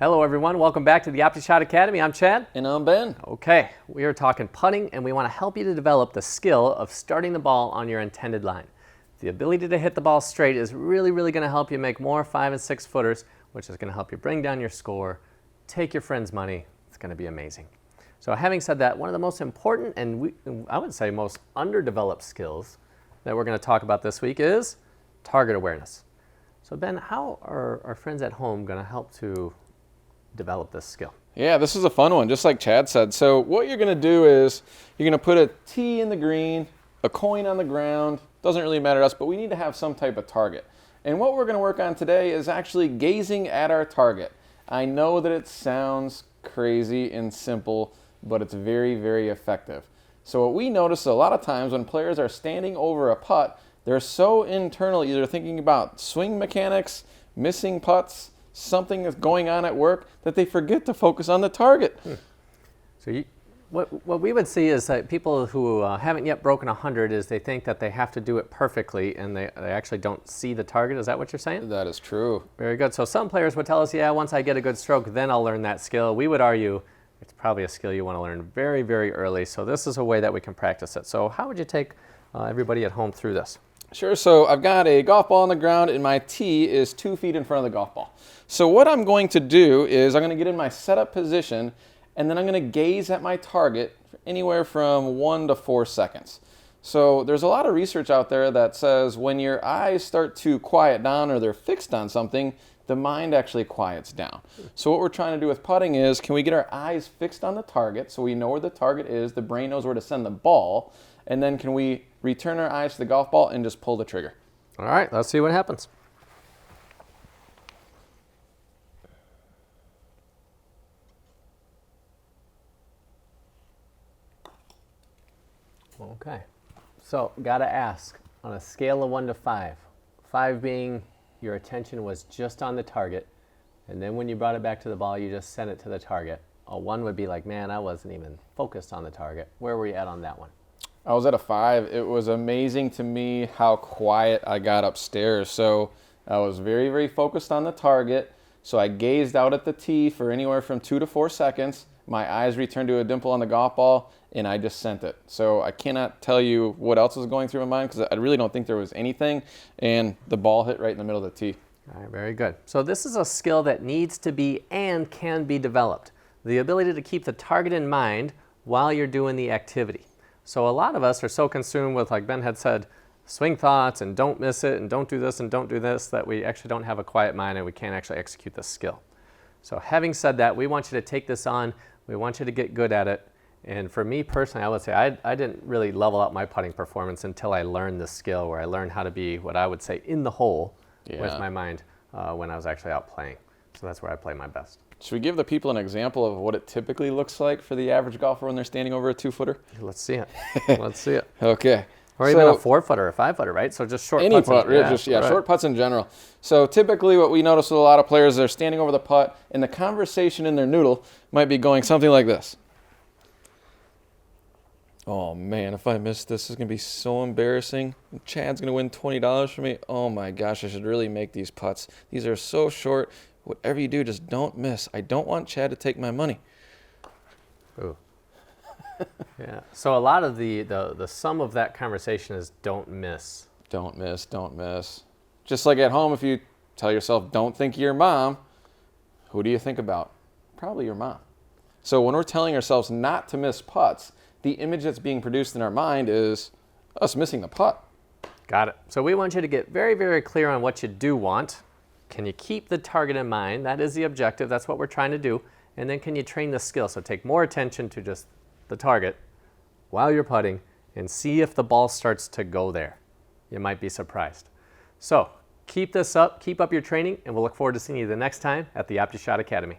Hello everyone, welcome back to the OptiShot Academy. I'm Chad. And I'm Ben. Okay, we are talking putting and we want to help you to develop the skill of starting the ball on your intended line. The ability to hit the ball straight is really going to help you make more 5 and 6 footers, which is going to help you bring down your score, take your friends' money. It's going to be amazing. So having said that, one of the most important and I would say most underdeveloped skills that we're going to talk about this week is target awareness. So Ben, how are our friends at home going to help to develop this skill? Yeah, this is a fun one, just like Chad said. So what you're going to do is you're going to put a tee in the green, a coin on the ground. Doesn't really matter to us, but we need to have some type of target. And what we're going to work on today is actually gazing at our target. I know that it sounds crazy and simple, but it's very effective. So what we notice a lot of times when players are standing over a putt, they're so internal, either thinking about swing mechanics, missing putts, something that's going on at work, that they forget to focus on the target. So what we would see is that people who haven't yet broken 100 is they think that they have to do it perfectly and they actually don't see the target. Is that what you're saying? That is true. Very good. So some players would tell us, yeah, once I get a good stroke, then I'll learn that skill. We would argue it's probably a skill you want to learn very early. So this is a way that we can practice it. So how would you take everybody at home through this? Sure. So I've got a golf ball on the ground and my tee is 2 feet in front of the golf ball. So what I'm going to do is I'm going to get in my setup position and then I'm going to gaze at my target for anywhere from 1 to 4 seconds. So there's a lot of research out there that says when your eyes start to quiet down or they're fixed on something, the mind actually quiets down. So what we're trying to do with putting is, can we get our eyes fixed on the target so we know where the target is, the brain knows where to send the ball, and then can we return our eyes to the golf ball and just pull the trigger? All right, let's see what happens. Okay, so gotta ask, on a scale of 1 to 5, 5 being your attention was just on the target, and then when you brought it back to the ball, you just sent it to the target. A 1 would be like, man, I wasn't even focused on the target. Where were you at on that one? I was at a 5. It was amazing to me how quiet I got upstairs. So I was very focused on the target. So I gazed out at the tee for anywhere from 2 to 4 seconds. My eyes returned to a dimple on the golf ball, and I just sent it. So I cannot tell you what else was going through my mind because I really don't think there was anything, and the ball hit right in the middle of the tee. All right, very good. So this is a skill that needs to be and can be developed. The ability to keep the target in mind while you're doing the activity. So a lot of us are so consumed with, like Ben had said, swing thoughts and don't miss it and don't do this and don't do this, that we actually don't have a quiet mind and we can't actually execute this skill. So having said that, we want you to take this on. We want you to get good at it. And for me personally, I would say I didn't really level up my putting performance until I learned this skill, where I learned how to be what I would say in the hole with my mind when I was actually out playing. So that's where I play my best. Should we give the people an example of what it typically looks like for the average golfer when they're standing over a 2-footer? Let's see it. Let's see it. Okay. Or even a 4-footer or a 5-footer, right? So just short any putts. Putt, right. Short putts in general. So typically what we notice with a lot of players, they're standing over the putt, and the conversation in their noodle might be going something like this. Oh man, if I miss this, this is going to be so embarrassing. Chad's going to win $20 for me. Oh my gosh, I should really make these putts. These are so short. Whatever you do, just don't miss. I don't want Chad to take my money. Ooh. Yeah. So a lot of the sum of that conversation is don't miss. Don't miss, don't miss. Just like at home, if you tell yourself, don't think of your mom, who do you think about? Probably your mom. So when we're telling ourselves not to miss putts, the image that's being produced in our mind is us missing the putt. Got it. So we want you to get very clear on what you do want. Can you keep the target in mind? That is the objective. That's what we're trying to do. And then can you train the skill? So take more attention to just the target while you're putting and see if the ball starts to go there. You might be surprised. So keep this up, keep up your training, and we'll look forward to seeing you the next time at the OptiShot Academy.